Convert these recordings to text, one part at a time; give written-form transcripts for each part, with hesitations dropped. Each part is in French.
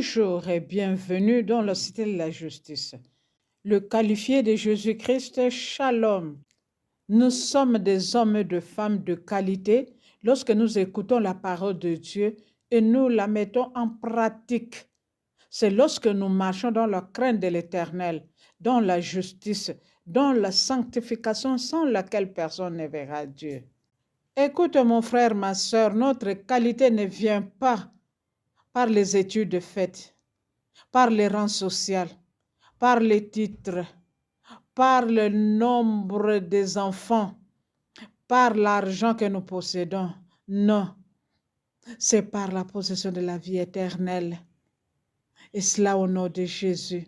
Bonjour et bienvenue dans la Cité de la Justice. Le qualifié de Jésus-Christ, Shalom. Nous sommes des hommes et des femmes de qualité lorsque nous écoutons la parole de Dieu et nous la mettons en pratique. C'est lorsque nous marchons dans la crainte de l'Éternel, dans la justice, dans la sanctification sans laquelle personne ne verra Dieu. Écoute mon frère, ma soeur, notre qualité ne vient pas par les études faites, par les rangs sociaux, par les titres, par le nombre des enfants, par l'argent que nous possédons. Non, c'est par la possession de la vie éternelle. Et cela au nom de Jésus.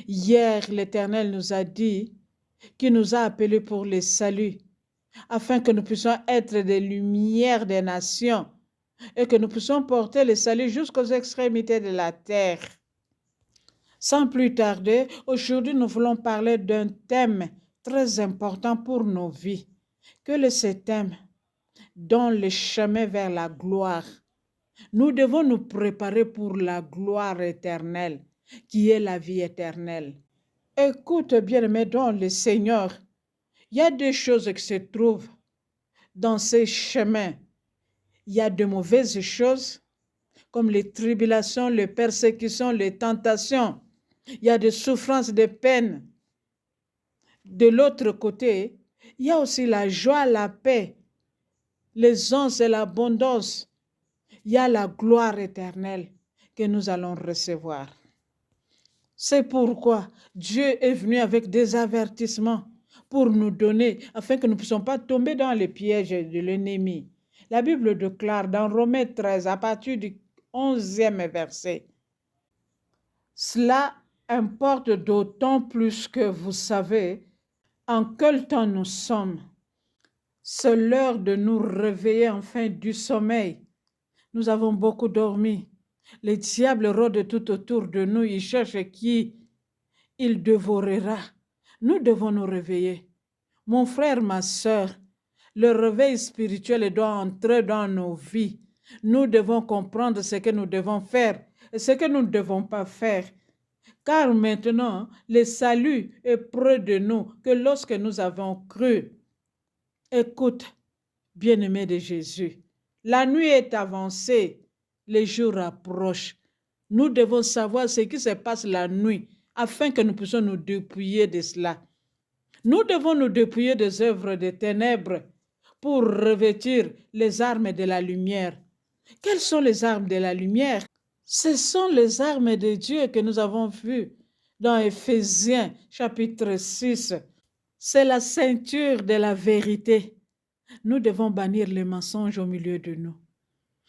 Hier, l'Éternel nous a dit qu'il nous a appelés pour le salut, afin que nous puissions être des lumières des nations et que nous puissions porter le salut jusqu'aux extrémités de la terre. Sans plus tarder, aujourd'hui nous voulons parler d'un thème très important pour nos vies. Quel est ce thème? Dans le chemin vers la gloire. Nous devons nous préparer pour la gloire éternelle, qui est la vie éternelle. Écoute, bien-aimé, dans le Seigneur, il y a des choses qui se trouvent dans ces chemins. Il y a de mauvaises choses, comme les tribulations, les persécutions, les tentations. Il y a des souffrances, des peines. De l'autre côté, il y a aussi la joie, la paix, l'aisance et l'abondance. Il y a la gloire éternelle que nous allons recevoir. C'est pourquoi Dieu est venu avec des avertissements pour nous donner, afin que nous ne puissions pas tomber dans les pièges de l'ennemi. La Bible déclare dans Romains 13, à partir du 11e verset, « Cela importe d'autant plus que vous savez en quel temps nous sommes. C'est l'heure de nous réveiller enfin du sommeil. Nous avons beaucoup dormi. Le diable rôde tout autour de nous. Il cherche qui il dévorera. Nous devons nous réveiller. Mon frère, ma soeur, le réveil spirituel doit entrer dans nos vies. Nous devons comprendre ce que nous devons faire et ce que nous ne devons pas faire. Car maintenant, le salut est près de nous que lorsque nous avons cru. Écoute, bien-aimé de Jésus, la nuit est avancée, les jours approchent. Nous devons savoir ce qui se passe la nuit afin que nous puissions nous dépouiller de cela. Nous devons nous dépouiller des œuvres des ténèbres pour revêtir les armes de la lumière. Quelles sont les armes de la lumière? Ce sont les armes de Dieu que nous avons vues dans Éphésiens chapitre 6. C'est la ceinture de la vérité. Nous devons bannir les mensonges au milieu de nous.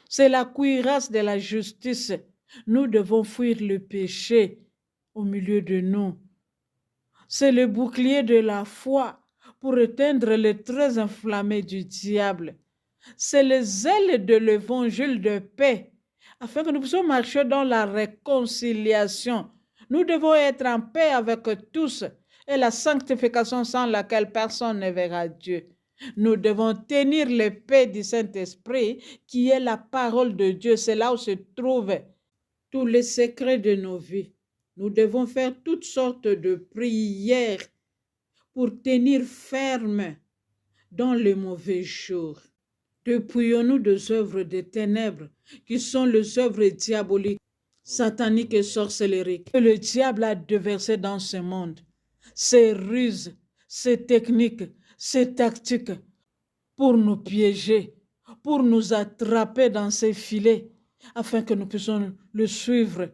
C'est la cuirasse de la justice. Nous devons fuir le péché au milieu de nous. C'est le bouclier de la foi pour éteindre les traits inflammés du diable. C'est les ailes de l'évangile de paix, afin que nous puissions marcher dans la réconciliation. Nous devons être en paix avec tous et la sanctification sans laquelle personne ne verra Dieu. Nous devons tenir l'épée du Saint-Esprit qui est la parole de Dieu. C'est là où se trouvent tous les secrets de nos vies. Nous devons faire toutes sortes de prières pour tenir ferme dans les mauvais jours. Dépouillons-nous des œuvres des ténèbres qui sont les œuvres diaboliques, sataniques et sorcelleriques que le diable a déversées dans ce monde. Ses ruses, ses techniques, ses tactiques pour nous piéger, pour nous attraper dans ses filets, afin que nous puissions le suivre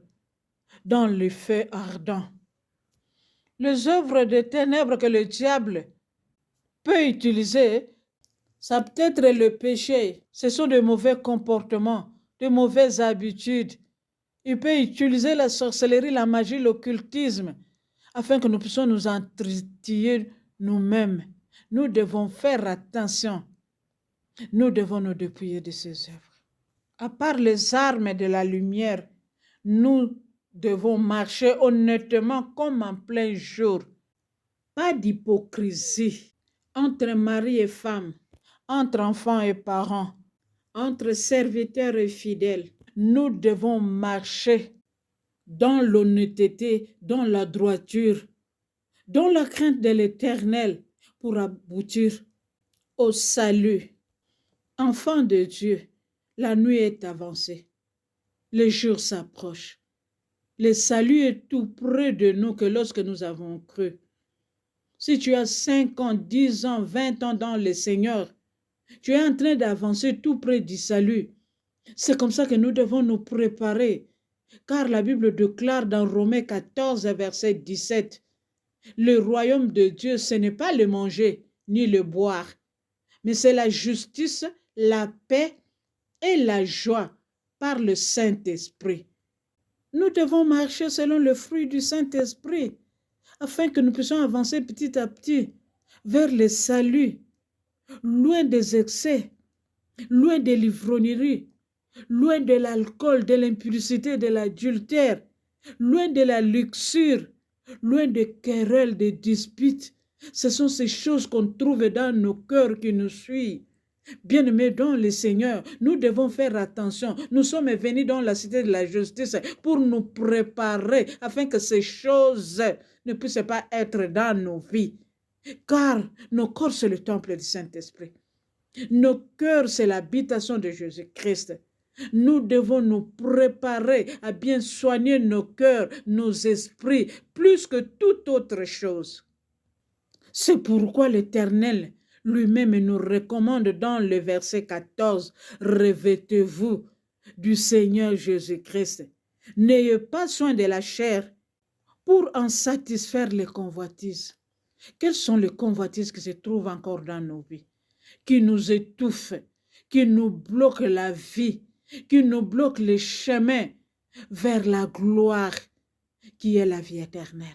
dans le feu ardent. Les œuvres des ténèbres que le diable peut utiliser, ça peut être le péché, ce sont de mauvais comportements, de mauvaises habitudes. Il peut utiliser la sorcellerie, la magie, l'occultisme, afin que nous puissions nous entretiller nous-mêmes. Nous devons faire attention. Nous devons nous dépouiller de ces œuvres. À part les armes de la lumière, nous devons marcher honnêtement comme en plein jour. Pas d'hypocrisie entre mari et femme, entre enfants et parents, entre serviteurs et fidèles. Nous devons marcher dans l'honnêteté, dans la droiture, dans la crainte de l'Éternel pour aboutir au salut. Enfants de Dieu, la nuit est avancée, le jour s'approche. Le salut est tout près de nous que lorsque nous avons cru. Si tu as 5 ans, 10 ans, 20 ans dans le Seigneur, tu es en train d'avancer tout près du salut. C'est comme ça que nous devons nous préparer. Car la Bible déclare dans Romains 14, verset 17, le royaume de Dieu, ce n'est pas le manger ni le boire, mais c'est la justice, la paix et la joie par le Saint-Esprit. Nous devons marcher selon le fruit du Saint-Esprit afin que nous puissions avancer petit à petit vers le salut, loin des excès, loin des l'ivrognerie, loin de l'alcool, de l'impudicité, de l'adultère, loin de la luxure, loin des querelles, des disputes. Ce sont ces choses qu'on trouve dans nos cœurs qui nous suivent. Bien-aimés dans le Seigneur, nous devons faire attention. Nous sommes venus dans la cité de la justice pour nous préparer afin que ces choses ne puissent pas être dans nos vies. Car nos corps, c'est le temple du Saint-Esprit. Nos cœurs, c'est l'habitation de Jésus-Christ. Nous devons nous préparer à bien soigner nos cœurs, nos esprits, plus que toute autre chose. C'est pourquoi l'Éternel lui-même nous recommande dans le verset 14, « Revêtez-vous du Seigneur Jésus-Christ. N'ayez pas soin de la chair pour en satisfaire les convoitises. » Quelles sont les convoitises qui se trouvent encore dans nos vies, qui nous étouffent, qui nous bloquent la vie, qui nous bloquent les chemins vers la gloire qui est la vie éternelle?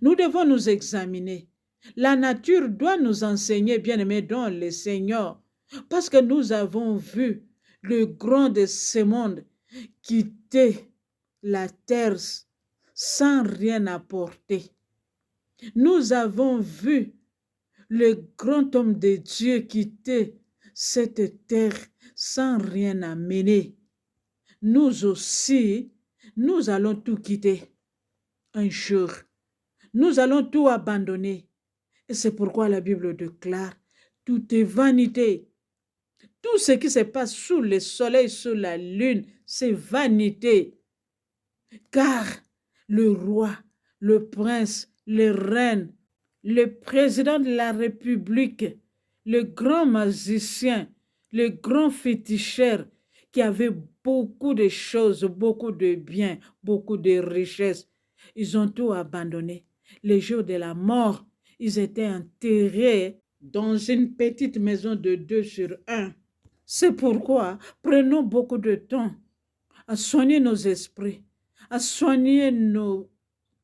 Nous devons nous examiner. La nature doit nous enseigner, bien-aimés dans le Seigneur, parce que nous avons vu le grand de ce monde quitter la terre sans rien apporter. Nous avons vu le grand homme de Dieu quitter cette terre sans rien amener. Nous aussi, nous allons tout quitter un jour. Nous allons tout abandonner. Et c'est pourquoi la Bible déclare, tout est vanité. Tout ce qui se passe sous le soleil, sous la lune, c'est vanité. Car le roi, le prince, les reines, le président de la République, le grand magicien, le grand féticheur qui avait beaucoup de choses, beaucoup de biens, beaucoup de richesses, ils ont tout abandonné. Le jour de la mort, ils étaient enterrés dans une petite maison de 2 sur 1. C'est pourquoi prenons beaucoup de temps à soigner nos esprits, à soigner nos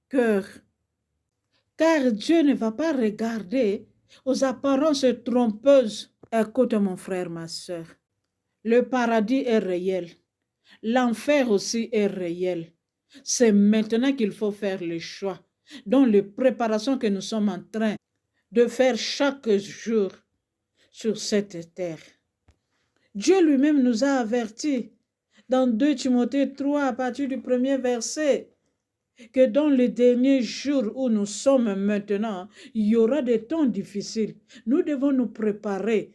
cœurs. Car Dieu ne va pas regarder aux apparences trompeuses. Écoute mon frère, ma soeur, le paradis est réel, l'enfer aussi est réel. C'est maintenant qu'il faut faire le choix, dans les préparations que nous sommes en train de faire chaque jour sur cette terre. Dieu lui-même nous a avertis dans 2 Timothée 3 à partir du 1er verset que dans les derniers jours où nous sommes maintenant, il y aura des temps difficiles. Nous devons nous préparer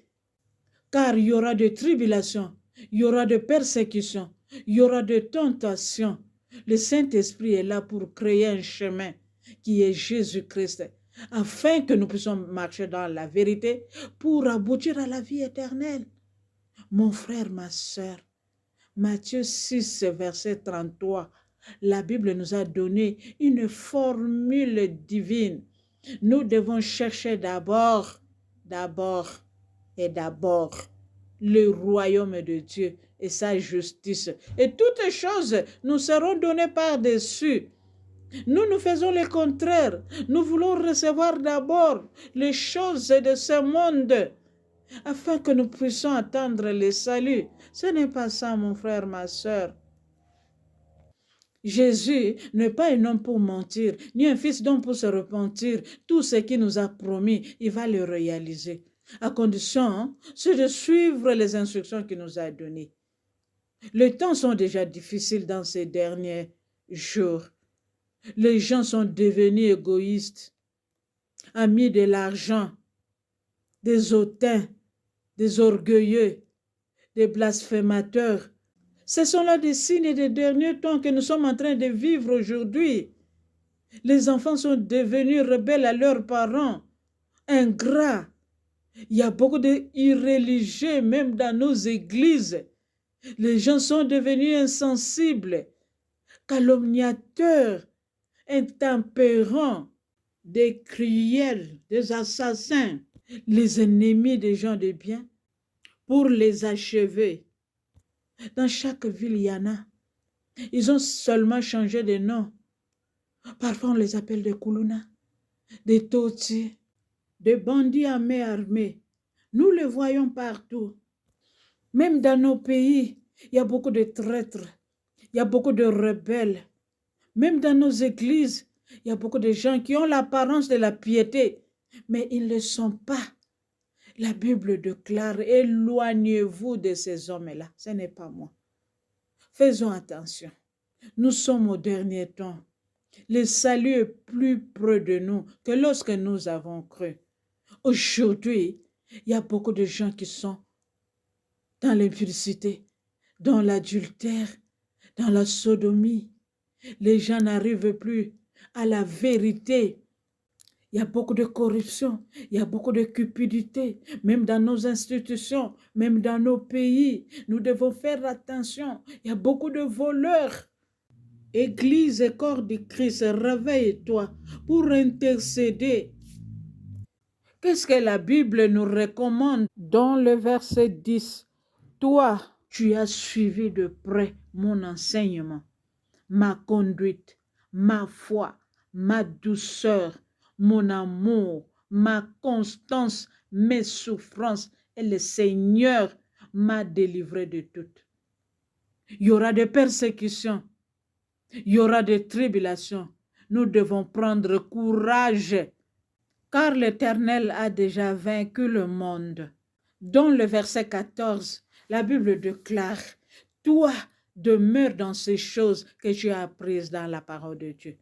car il y aura des tribulations, il y aura des persécutions, il y aura des tentations. Le Saint-Esprit est là pour créer un chemin qui est Jésus-Christ, afin que nous puissions marcher dans la vérité pour aboutir à la vie éternelle. Mon frère, ma soeur, Matthieu 6, verset 33, la Bible nous a donné une formule divine. Nous devons chercher d'abord le royaume de Dieu et sa justice. Et toutes choses nous seront données par-dessus. Nous faisons le contraire. Nous voulons recevoir d'abord les choses de ce monde afin que nous puissions attendre le salut. Ce n'est pas ça, mon frère, ma soeur. Jésus n'est pas un homme pour mentir, ni un fils d'homme pour se repentir. Tout ce qu'il nous a promis, il va le réaliser. À condition, c'est de suivre les instructions qu'il nous a données. Les temps sont déjà difficiles dans ces derniers jour. Les gens sont devenus égoïstes, amis de l'argent, des hautains, des orgueilleux, des blasphémateurs. Ce sont là des signes des derniers temps que nous sommes en train de vivre aujourd'hui. Les enfants sont devenus rebelles à leurs parents, ingrats. Il y a beaucoup d'irréligieux même dans nos églises. Les gens sont devenus insensibles, calomniateurs, intempérants, des cruels, des assassins, les ennemis des gens de bien, pour les achever. Dans chaque ville, il y en a. Ils ont seulement changé de nom. Parfois, on les appelle des Koulouna, des Toti, des bandits à main armée. Nous les voyons partout. Même dans nos pays, il y a beaucoup de traîtres, il y a beaucoup de rebelles. Même dans nos églises, il y a beaucoup de gens qui ont l'apparence de la piété, mais ils ne le sont pas. La Bible déclare, éloignez-vous de ces hommes-là. Ce n'est pas moi. Faisons attention. Nous sommes au dernier temps. Le salut est plus près de nous que lorsque nous avons cru. Aujourd'hui, il y a beaucoup de gens qui sont dans l'impudicité, dans l'adultère, dans la sodomie. Les gens n'arrivent plus à la vérité. Il y a beaucoup de corruption, il y a beaucoup de cupidité, même dans nos institutions, même dans nos pays. Nous devons faire attention. Il y a beaucoup de voleurs. Église et corps de Christ, réveille-toi pour intercéder. Qu'est-ce que la Bible nous recommande dans le verset 10? Toi, tu as suivi de près mon enseignement, ma conduite, ma foi, ma douceur, mon amour, ma constance, mes souffrances, et le Seigneur m'a délivré de toutes. Il y aura des persécutions, il y aura des tribulations. Nous devons prendre courage, car l'Éternel a déjà vaincu le monde. Dans le verset 14, la Bible déclare, toi, demeure dans ces choses que tu as apprises dans la parole de Dieu.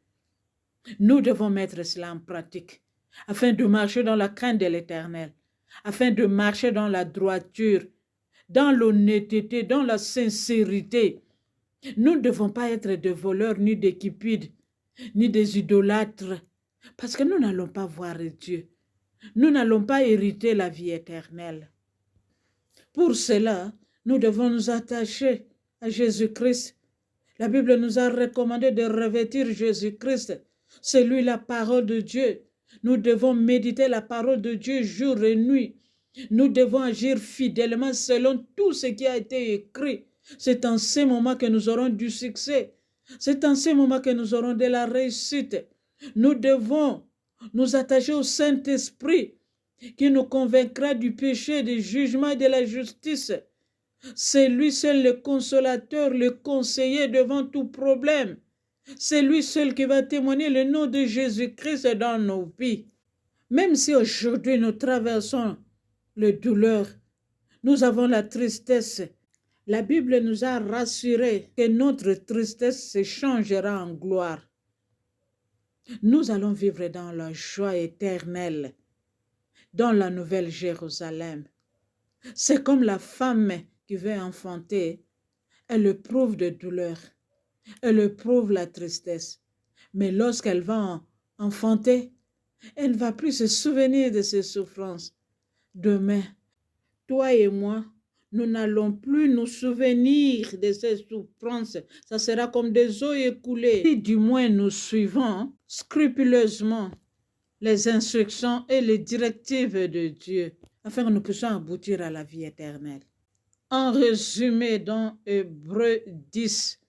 Nous devons mettre cela en pratique afin de marcher dans la crainte de l'Éternel, afin de marcher dans la droiture, dans l'honnêteté, dans la sincérité. Nous ne devons pas être des voleurs, ni des cupides, ni des idolâtres, parce que nous n'allons pas voir Dieu. Nous n'allons pas hériter la vie éternelle. Pour cela, nous devons nous attacher à Jésus-Christ. La Bible nous a recommandé de revêtir Jésus-Christ. C'est lui la parole de Dieu. Nous devons méditer la parole de Dieu jour et nuit. Nous devons agir fidèlement selon tout ce qui a été écrit. C'est en ces moments que nous aurons du succès. C'est en ces moments que nous aurons de la réussite. Nous devons nous attacher au Saint-Esprit qui nous convaincra du péché, du jugement et de la justice. C'est lui seul le consolateur, le conseiller devant tout problème. C'est lui seul qui va témoigner le nom de Jésus-Christ dans nos vies. Même si aujourd'hui nous traversons le douleur, nous avons la tristesse, la Bible nous a rassurés que notre tristesse se changera en gloire. Nous allons vivre dans la joie éternelle, dans la nouvelle Jérusalem. C'est comme la femme qui veut enfanter, elle éprouve de douleur, elle éprouve la tristesse. Mais lorsqu'elle va enfanter, elle ne va plus se souvenir de ses souffrances. Demain, toi et moi, nous n'allons plus nous souvenir de ces souffrances. Ça sera comme des eaux écoulées. Si du moins nous suivons scrupuleusement les instructions et les directives de Dieu, afin que nous puissions aboutir à la vie éternelle. En résumé, dans Hébreux 10,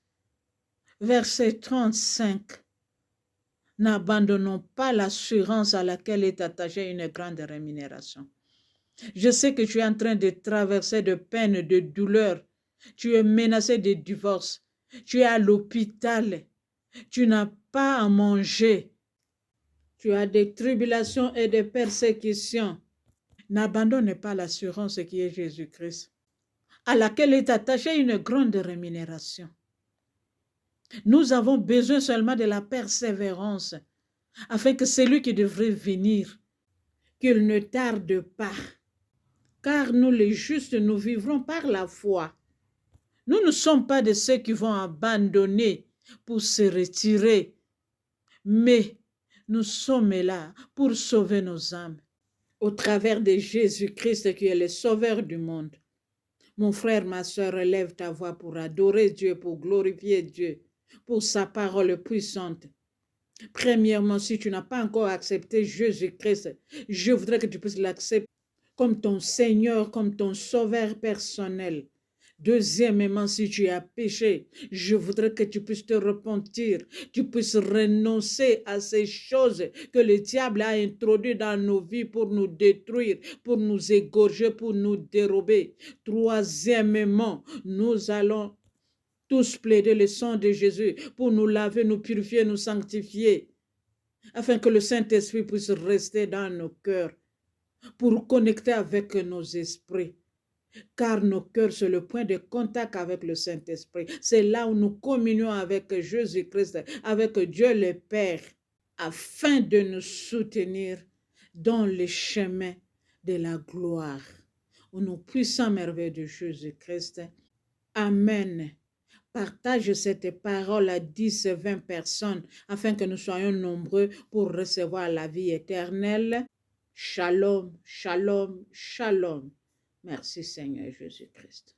verset 35, n'abandonnons pas l'assurance à laquelle est attachée une grande rémunération. Je sais que tu es en train de traverser de peines, de douleurs. Tu es menacé de divorce. Tu es à l'hôpital. Tu n'as pas à manger. Tu as des tribulations et des persécutions. N'abandonne pas l'assurance qui est Jésus-Christ, à laquelle est attachée une grande rémunération. Nous avons besoin seulement de la persévérance, afin que celui qui devrait venir, qu'il ne tarde pas. Car nous les justes, nous vivrons par la foi. Nous ne sommes pas de ceux qui vont abandonner pour se retirer, mais nous sommes là pour sauver nos âmes au travers de Jésus-Christ qui est le sauveur du monde. Mon frère, ma soeur, élève ta voix pour adorer Dieu, pour glorifier Dieu, pour sa parole puissante. Premièrement, si tu n'as pas encore accepté Jésus-Christ, je voudrais que tu puisses l'accepter comme ton Seigneur, comme ton sauveur personnel. Deuxièmement, si tu as péché, je voudrais que tu puisses te repentir, tu puisses renoncer à ces choses que le diable a introduites dans nos vies pour nous détruire, pour nous égorger, pour nous dérober. Troisièmement, nous allons tous plaider le sang de Jésus pour nous laver, nous purifier, nous sanctifier, afin que le Saint-Esprit puisse rester dans nos cœurs, pour connecter avec nos esprits. Car nos cœurs, c'est le point de contact avec le Saint-Esprit. C'est là où nous communions avec Jésus-Christ, avec Dieu le Père, afin de nous soutenir dans le chemin de la gloire. Au nom puissant merveilleux de Jésus-Christ. Amen. Partage cette parole à 10, 20 personnes afin que nous soyons nombreux pour recevoir la vie éternelle. Shalom, shalom, shalom. Merci Seigneur Jésus-Christ.